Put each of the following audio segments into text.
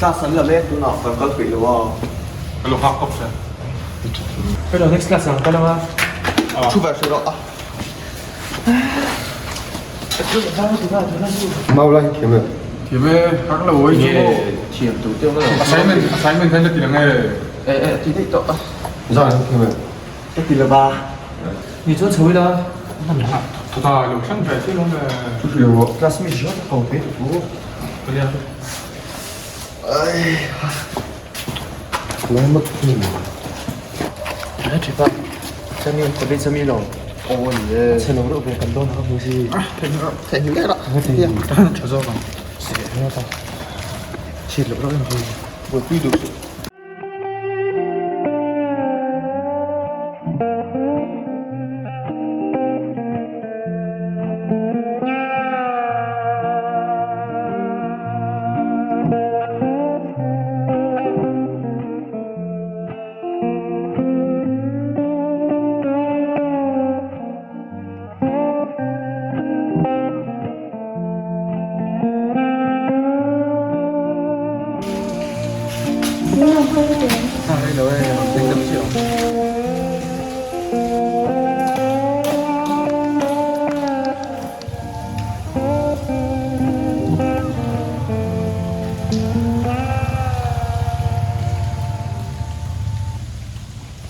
class là lên tôi nào còn có thủy đúng không? Kalau hakop saya. Bây giờ next class yang mana? Chú về sự đó. mau lên thì mình Kime hak la woi Nghe jo. chiếm tủ tiêu nó. Assignment kan tidak ngai. Thì đấy tội. rồi thì mình Cái tỷ là 3. 你做厨的？ Total lo sang phải chứ không là. điều Class mình rất là cầu thế. Beli apa? nói mất mình Đấy chị bạn. Xem miên có bên xem miên rồi. Ôi yeah. 제 너로 왜 감동 하고 보시? Thành những cái đó. Cho do vào. Chỉ là đó là gì? Vừa quy được. đây đâu đây, anh tập triệu.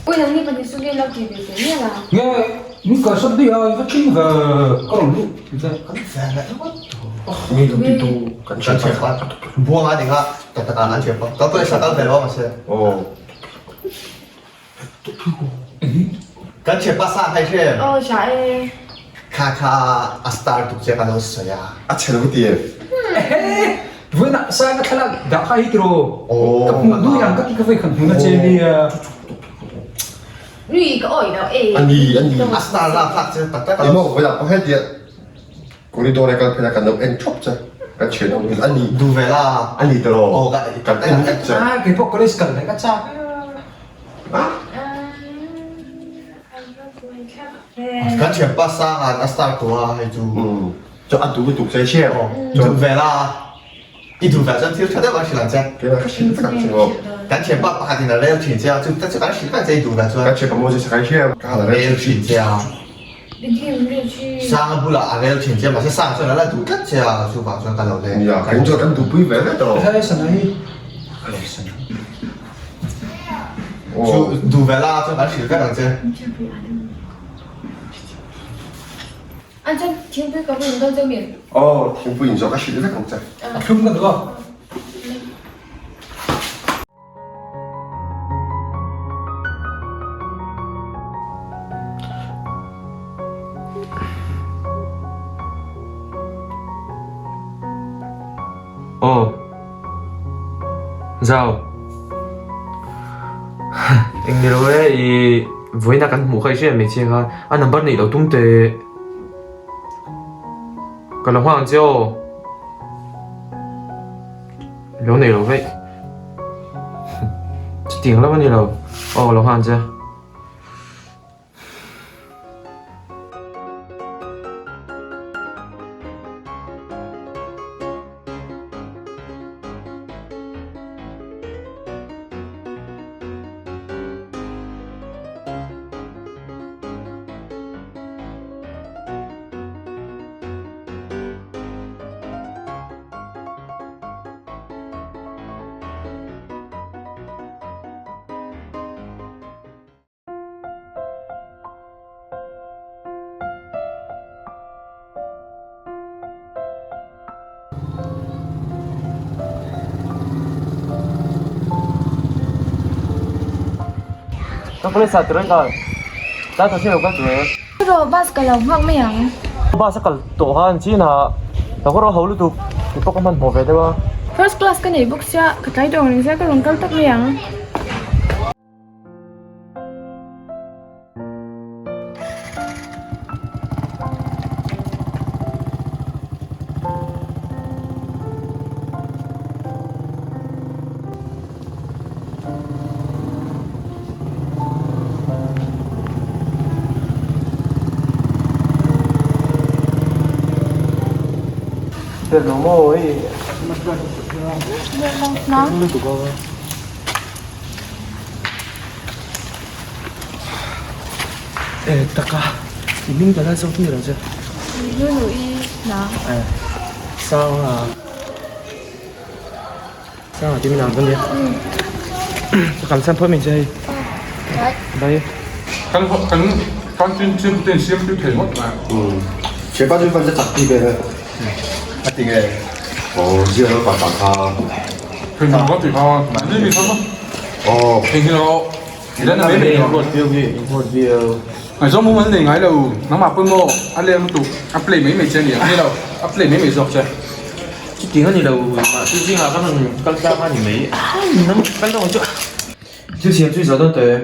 Ôi làm như bạn suy nghĩ là gì về thế là nghe những cái sắp đi hơi phát triển về có đồng lúc như tụi tụ cảnh Anh sát chẹp ba. Buông ai thì ngã. Tất cả anh chẹp ba. Có tôi sao tao về đó mà xem. ồ Cái chẹp ba sang hay xem. trái Kha Astar tục chẹp anh đâu sợi à. à chơi cái tiền với nãy sang cái là đã hay rồi Ồ. tập một đôi rằng các cái phải khẩn là trên đi Nui có ổi đâu ê anh gì Astar là phát chứ tất cả. em mau bây giờ có hết điện cũng đi đâu này cần phải cần được em chốt chứ cái chuyện ông anh gì Đủ về là. anh gì rồi Ồ cái cần cái em cái. chứ cái bộ có đấy cần phải cắt cha Cái chẹp ba sang anh Astar của hay chú. cho anh tụi tụi chơi xe Đủ về là. Ít đủ về chân thiếu thật đấy bạn chỉ làm xem. cái là cái chuyện phải làm sao Cái chẹp ba hai thì là leo chuyển treo chứ tất cả chỉ phải dây đủ về cho. cái chuyện có mua gì cái xe cái là Leo đấy chuyển treo. Đi tìm đi chứ Sang不了leo chuyển treo mà sẽ sang cho nó là đủ tất treo chú bảo cho cái đầu bây đấy. giờ cái cho anh tụi quý vẻ đấy rồi hay sẵn ấy Chú đủ về là cho nó chỉ cái đằng trên. anh chân thiên với có mình đơn cho miệng ồ thì phụ huynh cho cái chuyện rất không chơi không cần được ồ sao anh đi đâu đấy với là căn một khai chuyện mình chơi ha anh nằm bắt này đầu tung tệ cái là hoàng chiêu lâu này rồi vậy chỉ tiếng lắm như đâu là hoàng chiêu nó có lên sạt từ rồi ta thấy nhiều cái tuổi rồi ba cái lòng hoang mày à ba sẽ cần tổ han chi na nó có hậu lưu tục thì có mình một về đấy first class cái này book xa cái thái độ này sẽ cái lòng cao tắc mày à Pero no voy. Nó. Nó tụi con. Ê, Taka, thì mình đã xong như rồi chưa? Nuôi nuôi nó. Sao à thì mình làm con gì? Cảm xem phơi mình chơi. Đấy. Đây. Con trên xiêm tiêu thể mất mà. Chế bao nhiêu phần sẽ chặt đi về thôi. Thì nghe. Riêng nó còn tặng Thì mình có tùy ho, đi mình không? Thì nó thì đó là mấy mình một view. ngày sau muốn vấn đề ngay đâu nó mà phân mô anh lên tụ up play mấy chơi nhỉ hay đâu up play mấy dọc chơi Chứ tiếng hơn gì đâu mà chứ là các thằng con ra mà mấy nó cái đâu chứ之前最早的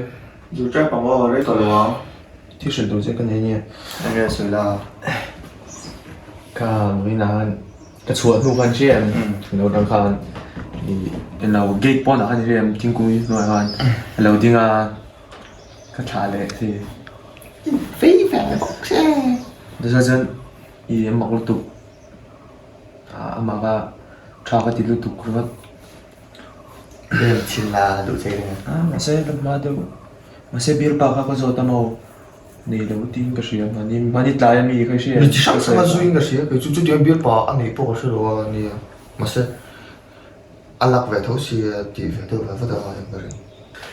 有在帮我那个了，就是都在跟人家那个谁啦？看为难个错路看见เราต้อง看你เราเก็บป้อนอาหารเรียนทิ้งกุ้ยหน่อยกันเราทิ้งก็ชาเลยสิ 非凡不是。 แต่ฉันอีหมอกลูกตุกมาก็ชาก็ติดลูกตุกคือว่า Em xin là đủ chơi này. mà sẽ mà đâu mà sẽ biết bao các số tao này đầu tiên cái gì mà đi lại mi cái gì 你上次嘛是应该是，就点别把安尼不是咯，你嘛是，安拉外头是地外头外头的好像个人。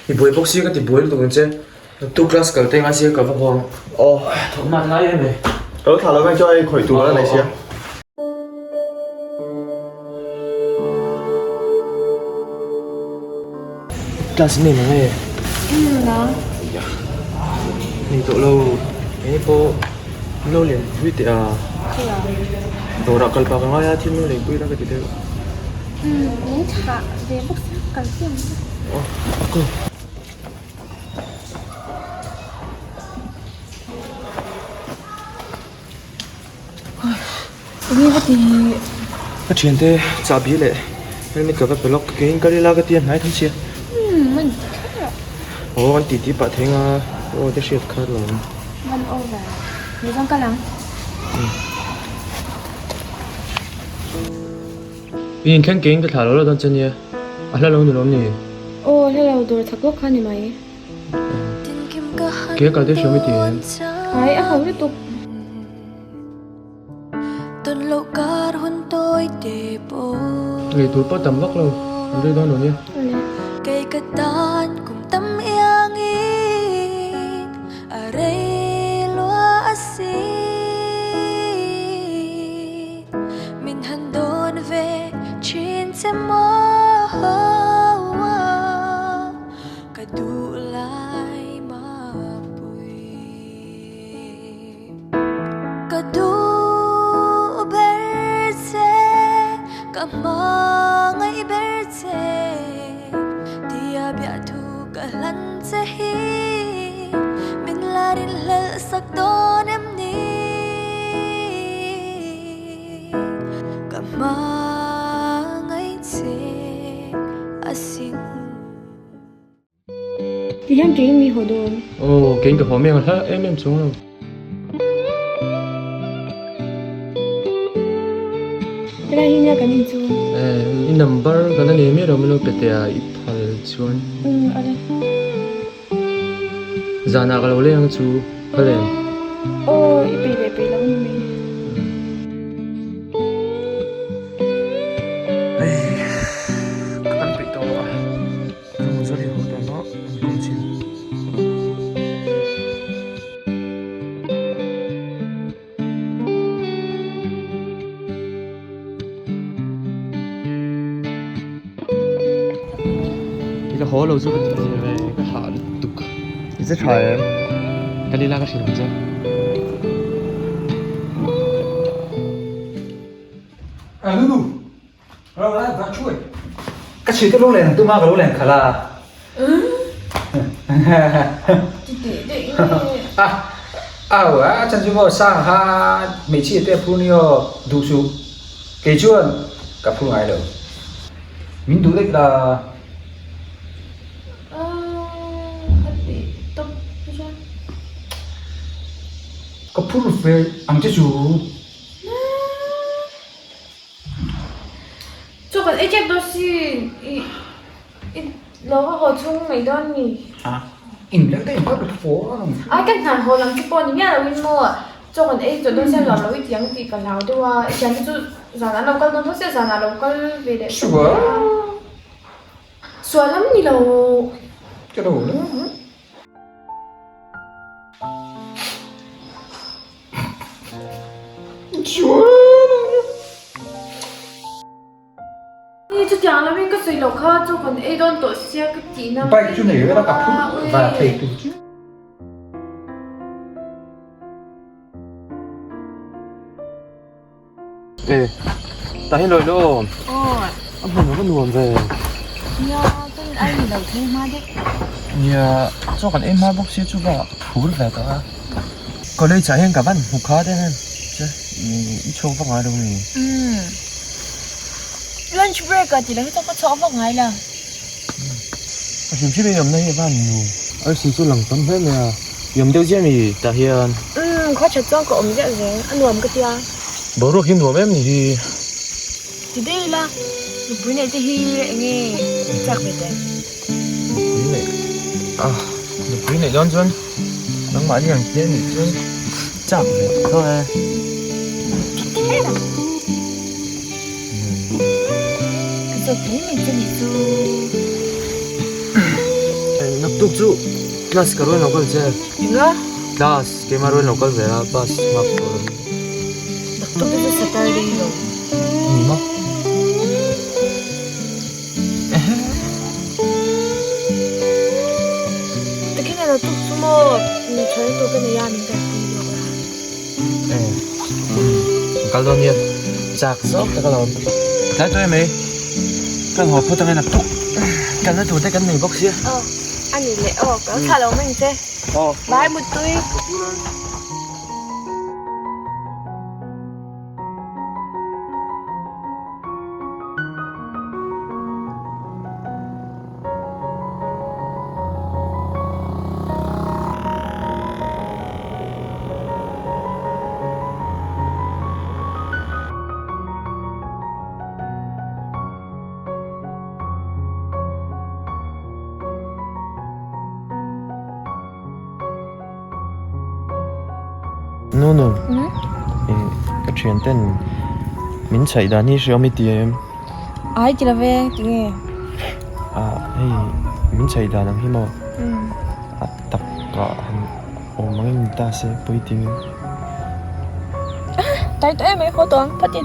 thì buổi bốc xí cái thì buổi tụi mình chơi tu class cái tên anh xí cái phong phong thôi mà nói em này thảo luận ngay cho ai khỏi tụ này xí. class này mà nghe Nó. mình tụi lâu cái phố lâu liền vui tiệt đồ đặc biệt là nói thì nó liền vui ra cái gì đó Những thả về bốc xếp cần tiền. cô Như vậy thì cái chuyện thế trả bí lệ nên mình cứ phải block cái đi la cái tiền này thôi chứ mình anh tí bà thấy cái shit khác rồi mình over. Người trong cái lắm. mình khen cái thảo luận là chân nhỉ là lâu rồi nhỉ Ô, thế là đồ thật quốc khăn thì mày. cái cái đấy số mấy tiền Đấy, không tiếp tục. người tuổi bao tầm vóc lâu đây đó rồi nhỉ Kay katan kung tamiangin aray luasi min handon ve chin se mo kadulay mapui kadu berse kamangay berse Tia biatu kalan sahi min larin lal sakdon emni kamangay se asing Thì em chỉ mi hồ đồ. ồ cái hồ miệng là em xuống rồi Thế là hình như cái mình chú. 이 number cái này mình rồi mình lo bete à ít phật xuống Ở đây. giờ nào cái lâu lên chú cái này Ô, bị lắm mình. các bạn bị to à không có gì hỗ trợ nó không chịu 이제 허로 좀 이제 하 뚝 이제 잘 갈릴라 가시 남자 Lulu rồi lại vào chuối cái chuyện cái lỗ lèn tôi mang cái lỗ lèn khá là chân chúng tôi sang ha mấy chị tiếp phun nhiều đủ số cái chuyện gặp phun ai đâu mình đủ đấy là có phun về ăn chứ chú Cho còn ấy chép đó đâu có hồ chung mày đơn nhỉ à in lấy cái nó được phố ai cách nào hồ làm cái bọn nhỉ là win mua cho còn ấy tụi tôi sẽ làm cái tiếng gì cả nào đâu à chẳng cái chút giờ nó đâu có nó sẽ giờ nào đâu có về để sủa sủa lắm như đâu cái đồ nữa sủa chứ chẳng là mình có suy lộc ha cho còn ấy đơn tổ xe cái gì nào bay chỗ này nó gặp phút và thầy tụi chứ ê ta hết rồi đó ồ ông nó có nuông về nhờ tôi anh đầu thêm mai đấy nhà cho con em hai bốc xếp chú bảo phú về đó có đây trả hiện cả văn một khó đấy chứ ít chỗ vào ngoài đâu nhỉ lunch break à chỉ là tôi có chỗ vào ngay là chúng chỉ bây giờ này văn nhiều ở xí chỗ lòng tấm hết nè yếm tiêu gì mi ta hiện khó chịu cho cậu dễ dễ ăn nuông cái tia bố rồi kim nuông em thì đây là bữa nay thì nghe chắc về đây quý này à được quý này đơn chân nó mà như hàng kia thì chứ chậm đấy thôi giờ thấy mình chân đi tu nó tục trụ class cái rồi nó có chơi nữa class cái mà rồi nó có về là bus mặc rồi đặc biệt là Saturday rồi gì mà cái này là tụt số mình chơi tụt cái này mình phải đi rồi cái đó nhỉ chạc sốt cái đó thấy tôi mấy cái hộp phụ tặng này là tục cái nó tụt cái này bốc xia anh nhìn lẽ có thả lâu mình chơi bye một túi no cái chuyện tên mình chạy đã như sao mới tìm ai chỉ là về tiếng nghe à hey mình chạy đã làm gì mà à tập cả ôm mang người ta sẽ bơi tìm tại tụi em mấy khó toán phát triển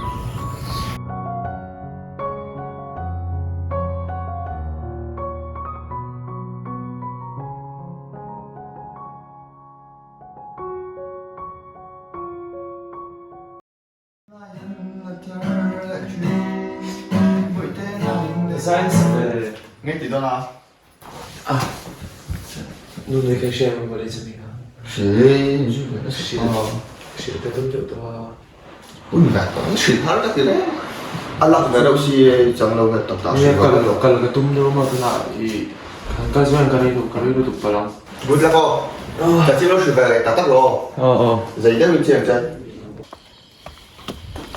Nghe tí đó là luôn người cái xem vào đây xem mình sẽ cái tấm rượu to ui gạt tấm xịt hết các thứ đấy ăn lắc về đâu xì chẳng đâu về tập tập nghe kalau cái tấm đó mà tôi lại cái gì cái này được phải không vui lắm cô chả chỉ nó xịt về tập tập rồi giấy đấy mình chơi chơi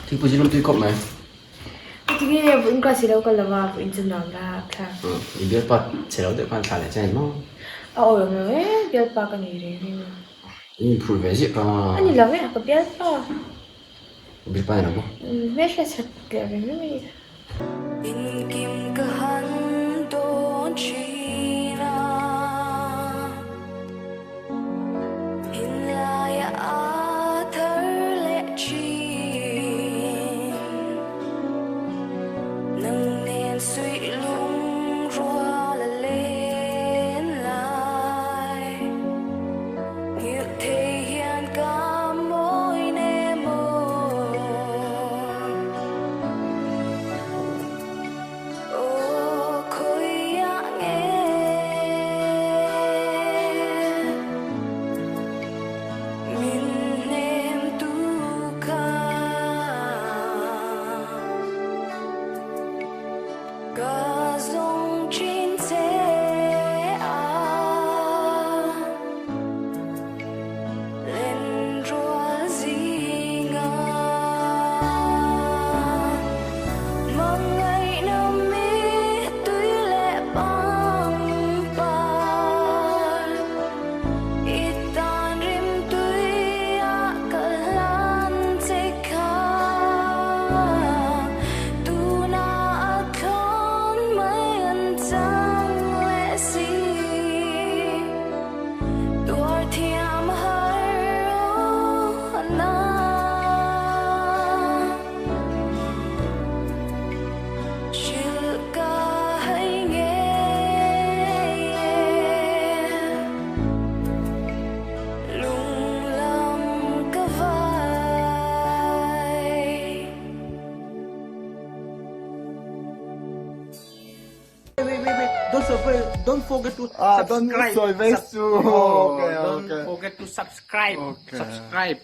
thì bây giờ nó tùy cọp này thì nghe vẫn có gì đâu có là vào vẫn chân nào là khác thì biết bật sẽ đâu được quan sát lại chơi mà rồi ấy biết ba cái này đi nhưng phụ về gì mà anh là cái biết ba biết bao nhiêu biết là thật cái này mới in kim cơ hắn đón chi na in lại a thở lệ chi nâng niên suy lung rua là lên lại như thể hiện cả mối nề mồ ô khối nghe don't forget to don't subscribe. forget to- Oh, okay, don't okay. forget to subscribe. Okay. Subscribe.